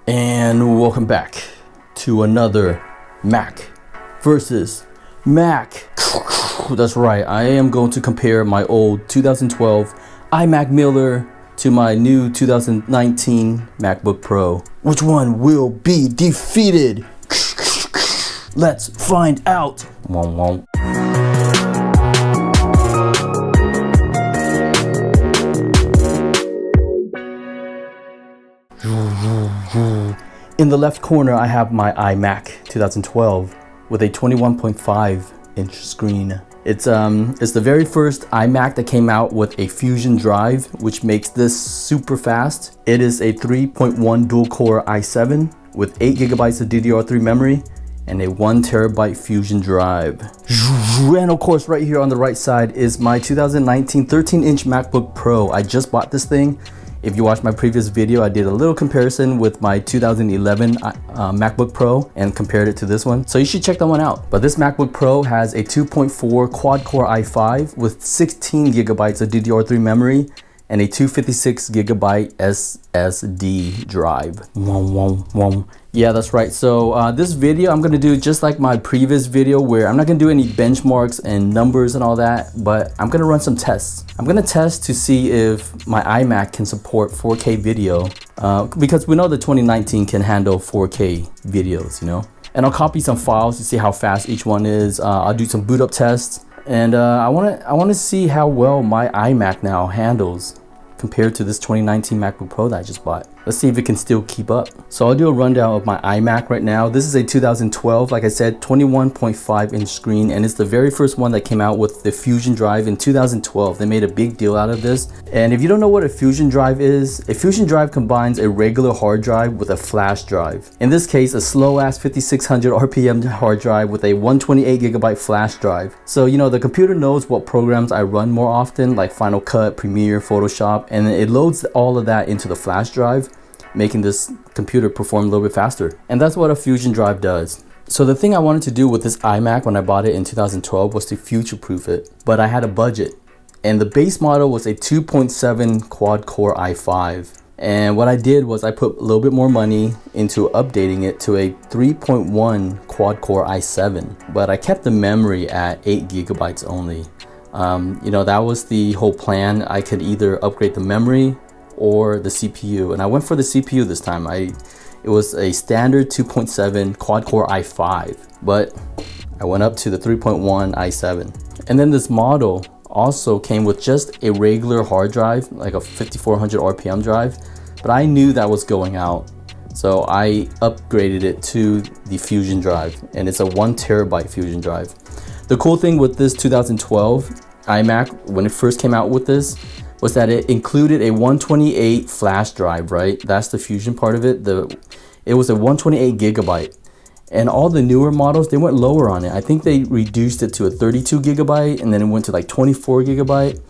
And welcome back to another Mac versus Mac. That's right, I am going to compare my old 2012 iMac Miller to my new 2019 MacBook Pro. Which one will be defeated? Let's find out. In the left corner, I have my iMac 2012 with a 21.5 inch screen. It's the very first iMac that came out with a Fusion drive, which makes this super fast. It is a 3.1 dual core i7 with 8 GB of DDR3 memory and a 1 TB Fusion drive. And of course, right here on the right side is my 2019 13-inch MacBook Pro. I just bought this thing. If you watched my previous video, I did a little comparison with my 2011 MacBook Pro and compared it to this one. So you should check that one out. But this MacBook Pro has a 2.4 quad core i5 with 16 GB of DDR3 memory and a 256 GB SSD drive. Yeah, that's right. So this video I'm gonna do just like my previous video, where I'm not gonna do any benchmarks and numbers and all that, but I'm gonna run some tests. I'm gonna test to see if my iMac can support 4K video, because we know the 2019 can handle 4K videos, you know? And I'll copy some files to see how fast each one is. I'll do some boot up tests. And I wanna see how well my iMac now handles compared to this 2019 MacBook Pro that I just bought. Let's see if it can still keep up. So I'll do a rundown of my iMac right now. This is a 2012, like I said, 21.5 inch screen, and it's the very first one that came out with the Fusion drive in 2012. They made a big deal out of this. And if you don't know what a Fusion drive is, a Fusion drive combines a regular hard drive with a flash drive. In this case, a slow ass 5600 RPM hard drive with a 128 GB flash drive. So, you know, the computer knows what programs I run more often, like Final Cut, Premiere, Photoshop, and it loads all of that into the flash drive, making this computer perform a little bit faster. And that's what a Fusion drive does. So the thing I wanted to do with this iMac when I bought it in 2012 was to future-proof it. But I had a budget. And the base model was a 2.7 quad core i5. And what I did was I put a little bit more money into updating it to a 3.1 quad core i7. But I kept the memory at 8 GB only. You know, that was the whole plan. I could either upgrade the memory or the CPU, and I went for the CPU this time. It was a standard 2.7 quad core i5, but I went up to the 3.1 i7. And then this model also came with just a regular hard drive, like a 5400 RPM drive, but I knew that was going out, so I upgraded it to the Fusion drive, and it's a 1 TB Fusion drive. The cool thing with this 2012 iMac, when it first came out with this, was that it included a 128 flash drive, right? That's the Fusion part of it. It was a 128 GB. And all the newer models, they went lower on it. I think they reduced it to a 32 GB, and then it went to like 24 GB.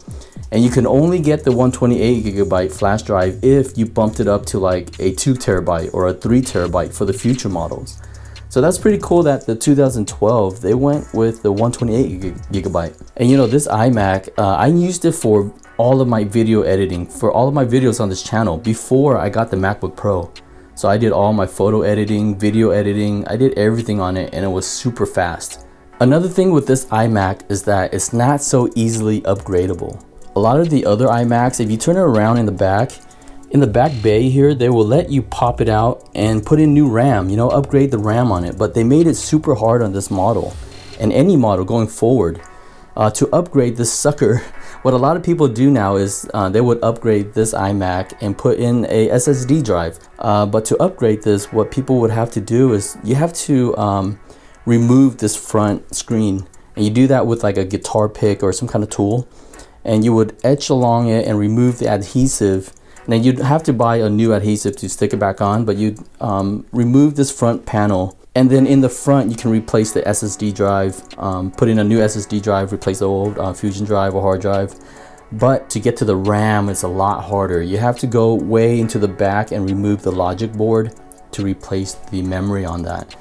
And you can only get the 128 GB flash drive if you bumped it up to like a 2 TB or a 3 TB for the future models. So that's pretty cool that the 2012, they went with the 128 GB. And you know, this iMac, I used it for all of my video editing, for all of my videos on this channel before I got the MacBook Pro. So I did all my photo editing, video editing, I did everything on it, and it was super fast. Another thing with this iMac is that it's not so easily upgradable. A lot of the other iMacs, if you turn it around in the back bay here, they will let you pop it out and put in new RAM, you know, upgrade the RAM on it. But they made it super hard on this model and any model going forward to upgrade this sucker. What a lot of people do now is they would upgrade this iMac and put in a SSD drive. But to upgrade this, what people would have to do is you have to remove this front screen. And you do that with like a guitar pick or some kind of tool. And you would etch along it and remove the adhesive. And then you'd have to buy a new adhesive to stick it back on, but you'd remove this front panel. And then in the front, you can replace the SSD drive, put in a new SSD drive, replace the old Fusion drive or hard drive. But to get to the RAM, it's a lot harder. You have to go way into the back and remove the logic board to replace the memory on that.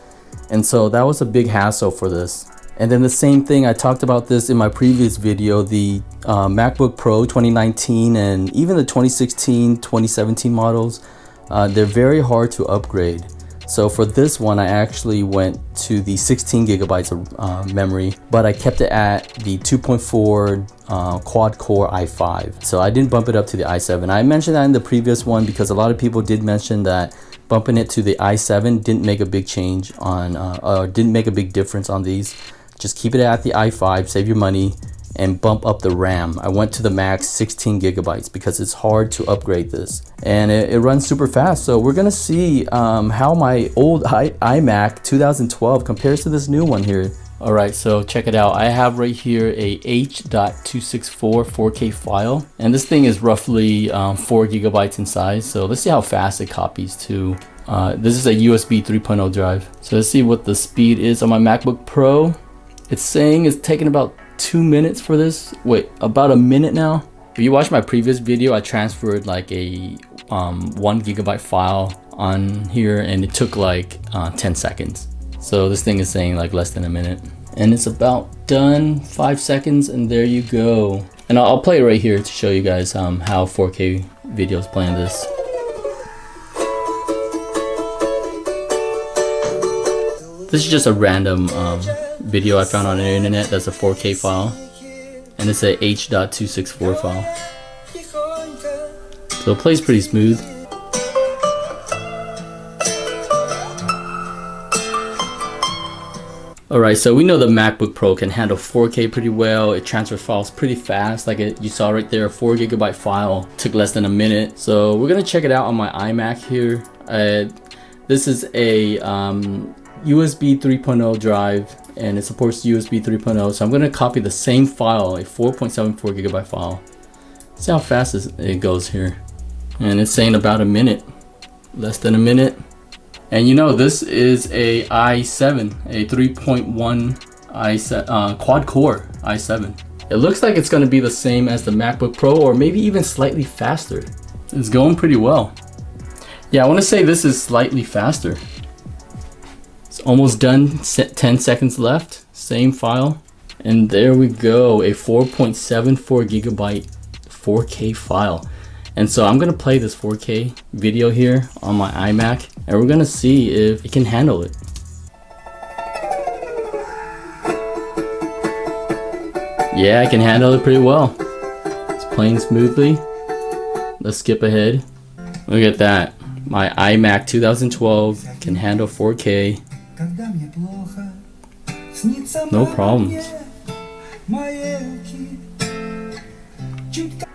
And so that was a big hassle for this. And then the same thing, I talked about this in my previous video, the MacBook Pro 2019 and even the 2016, 2017 models they're very hard to upgrade. So for this one, I actually went to the 16 gigabytes of memory, but I kept it at the 2.4 quad core i5. So I didn't bump it up to the i7. I mentioned that in the previous one because a lot of people did mention that bumping it to the i7 didn't make a big change on, didn't make a big difference on these. Just keep it at the i5, save your money, and bump up the RAM. I went to the max 16 gigabytes because it's hard to upgrade this, and it runs super fast. So we're gonna see how my old iMac 2012 compares to this new one here. All right, so check it out. I have right here a H.264 4K file, and this thing is roughly 4 gigabytes in size. So let's see how fast it copies to. This is a USB 3.0 drive. So let's see what the speed is on my MacBook Pro. It's saying it's taking about 2 minutes for this. Wait, about a minute now. If you watch my previous video, I transferred like a 1 gigabyte file on here, and it took like 10 seconds. So this thing is saying like less than a minute, and it's about done. 5 seconds, and there you go. And I'll play it right here to show you guys how 4K videos play on this. This is just a random video I found on the internet. That's a 4K file, and it's a H.264 file. So it plays pretty smooth. Alright, so we know the MacBook Pro can handle 4K pretty well. It transfers files pretty fast. Like you saw right there, a 4 gigabyte file took less than a minute. So we're gonna check it out on my iMac here. This is a USB 3.0 drive, and it supports USB 3.0. So I'm gonna copy the same file, a 4.74 gigabyte file. See how fast it goes here. And it's saying about a minute, less than a minute. And you know, this is a i7, a 3.1 quad core i7. It looks like it's gonna be the same as the MacBook Pro, or maybe even slightly faster. It's going pretty well. Yeah, I wanna say this is slightly faster. It's almost done, 10 seconds left, same file. And there we go, a 4.74 gigabyte 4K file. And so I'm gonna play this 4K video here on my iMac, and we're gonna see if it can handle it. Yeah, I can handle it pretty well. It's playing smoothly. Let's skip ahead. Look at that. My iMac 2012 can handle 4K. No problems.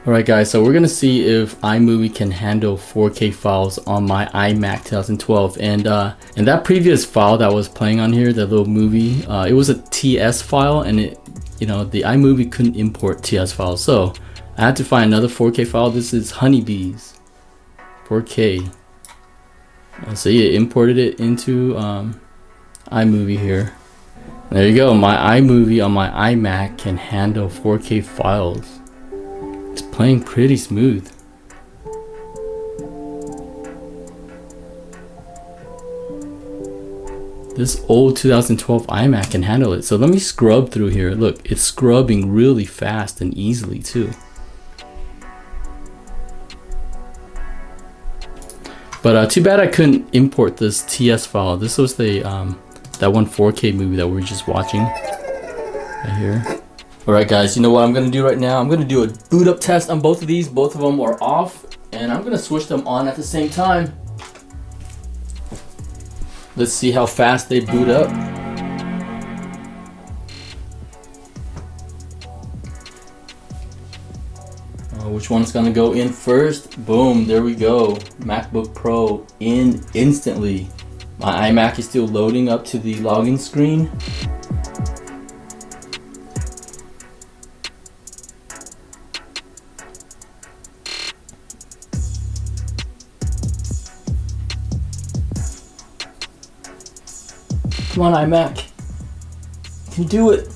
Alright guys, so we're gonna see if iMovie can handle 4K files on my iMac 2012, and that previous file that was playing on here, that little movie, it was a TS file, and it, you know, the iMovie couldn't import TS files, so I had to find another 4K file. This is Honeybees 4K. So yeah, imported it into iMovie here. And there you go. My iMovie on my iMac can handle 4K files. It's playing pretty smooth. This old 2012 iMac can handle it. So let me scrub through here. Look, it's scrubbing really fast and easily too. But too bad I couldn't import this TS file. This was the that one 4K movie that we were just watching right here. Alright guys, you know what I'm gonna do right now? I'm gonna do a boot up test on both of these. Both of them are off, and I'm gonna switch them on at the same time. Let's see how fast they boot up. Which one's gonna go in first? Boom, there we go. MacBook Pro in instantly. My iMac is still loading up to the login screen. Come on, iMac. You can do it.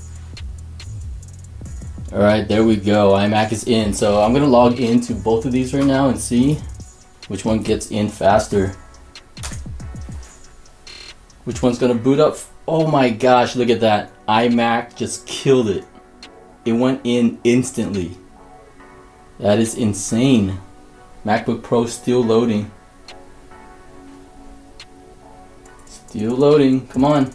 Alright, there we go. iMac is in. So I'm gonna log into both of these right now and see which one gets in faster. Which one's gonna boot up? Oh my gosh, look at that. iMac just killed it. It went in instantly. That is insane. MacBook Pro still loading. Still loading. Come on.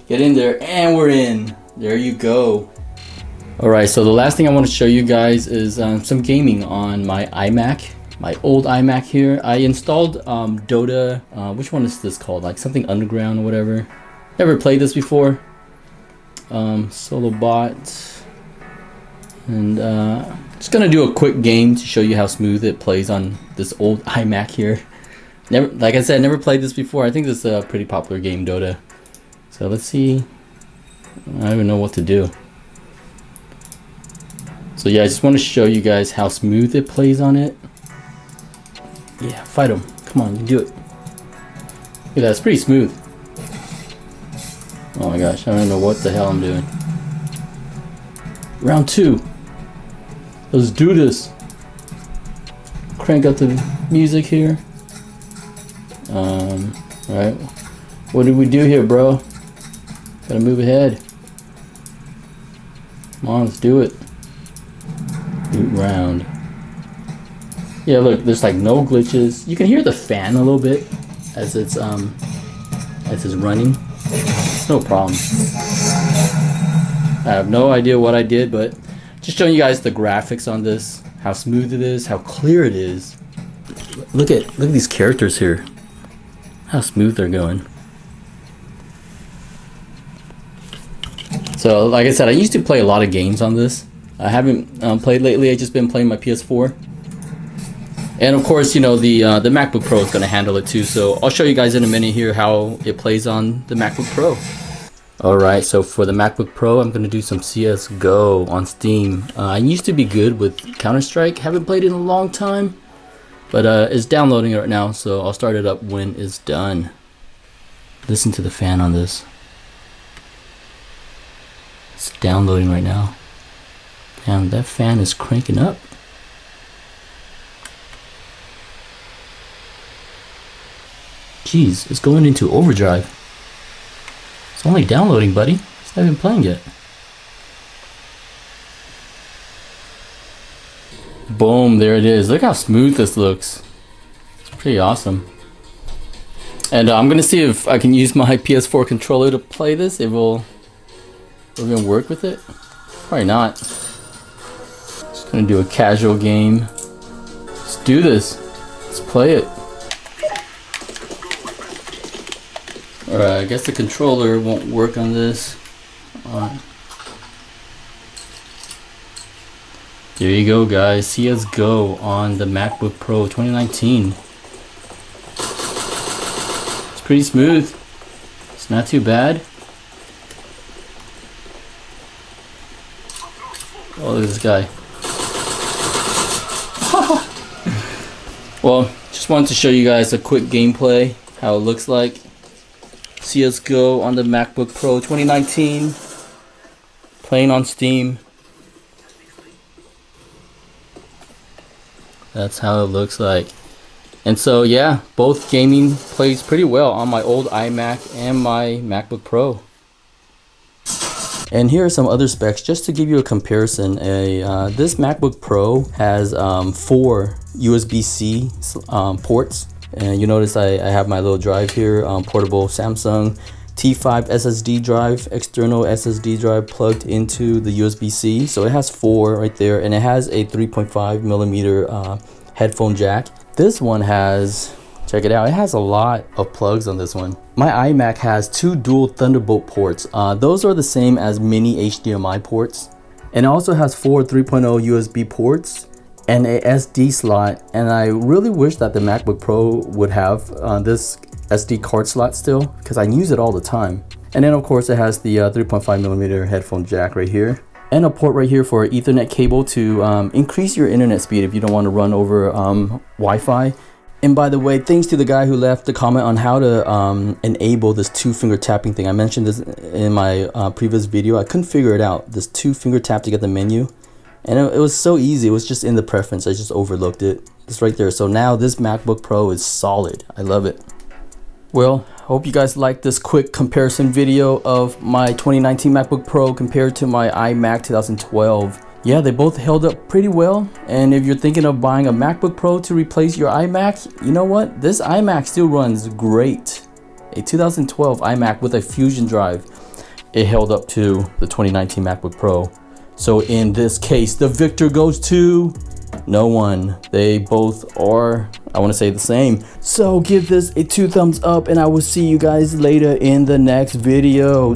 Get in there. And we're in. There you go. Alright, so the last thing I want to show you guys is some gaming on my iMac. My old iMac here. I installed Dota. Which one is this called? Like something underground or whatever. Never played this before. Solo bot. And just gonna do a quick game to show you how smooth it plays on this old iMac here. Never, like I said, never played this before. I think this is a pretty popular game, Dota. So let's see. I don't even know what to do. So yeah, I just want to show you guys how smooth it plays on it. Yeah, fight him. Come on, you do it. Look at that, it's pretty smooth. Oh my gosh, I don't know what the hell I'm doing. Round 2. Let's do this. Crank up the music here. Alright. What did we do here, bro? Gotta move ahead. Come on, let's do it. Boot round. Yeah, look, there's like no glitches. You can hear the fan a little bit as it's running. No problem. I have no idea what I did, but just showing you guys the graphics on this, how smooth it is, how clear it is. Look at these characters here. How smooth they're going. So, like I said, I used to play a lot of games on this. I haven't played lately. I've just been playing my PS4. And of course, you know, the MacBook Pro is going to handle it too. So I'll show you guys in a minute here how it plays on the MacBook Pro. Alright, so for the MacBook Pro, I'm going to do some CSGO on Steam. I used to be good with Counter-Strike. Haven't played it in a long time. But it's downloading right now, so I'll start it up when it's done. Listen to the fan on this. It's downloading right now. Damn, that fan is cranking up. Jeez, it's going into overdrive. It's only downloading, buddy. It's not even playing yet. Boom, there it is. Look how smooth this looks. It's pretty awesome. And I'm gonna see if I can use my PS4 controller to play this. It will even work with it. Probably not. Just gonna do a casual game. Let's do this. Let's play it. Alright, I guess the controller won't work on this. There you go, guys. CSGO on the MacBook Pro 2019. It's pretty smooth. It's not too bad. Oh, look at this guy. Well, just wanted to show you guys a quick gameplay, how it looks like. CSGO on the MacBook Pro 2019. Playing on Steam. That's how it looks like. And so yeah, both gaming plays pretty well on my old iMac and my MacBook Pro. And here are some other specs just to give you a comparison. This MacBook Pro has 4 USB-C ports. And you notice I have my little drive here, portable Samsung T5 SSD drive, external SSD drive plugged into the USB-C. So it has 4 right there, and it has a 3.5 millimeter headphone jack. This one has, check it out, it has a lot of plugs on this one. My iMac has 2 dual Thunderbolt ports. Those are the same as mini HDMI ports. And it also has 4 3.0 USB ports and a SD slot. And I really wish that the MacBook Pro would have this SD card slot still, because I use it all the time. And then of course it has the 3.5 millimeter headphone jack right here, and a port right here for an Ethernet cable to increase your internet speed if you don't want to run over Wi-Fi. And by the way, thanks to the guy who left the comment on how to enable this 2-finger tapping thing. I mentioned this in my previous video. I couldn't figure it out, this 2-finger tap to get the menu. And it was so easy. It was just in the preference. I just overlooked it. It's right there. So now this MacBook Pro is solid. I love it. Well, I hope you guys liked this quick comparison video of my 2019 MacBook Pro compared to my iMac 2012. Yeah, they both held up pretty well. And if you're thinking of buying a MacBook Pro to replace your iMac, you know what? This iMac still runs great. a 2012 iMac with a Fusion drive, it held up to the 2019 MacBook Pro. So in this case, the victor goes to no one. They both are, I want to say, the same. So give this a 2 thumbs up, and I will see you guys later in the next video.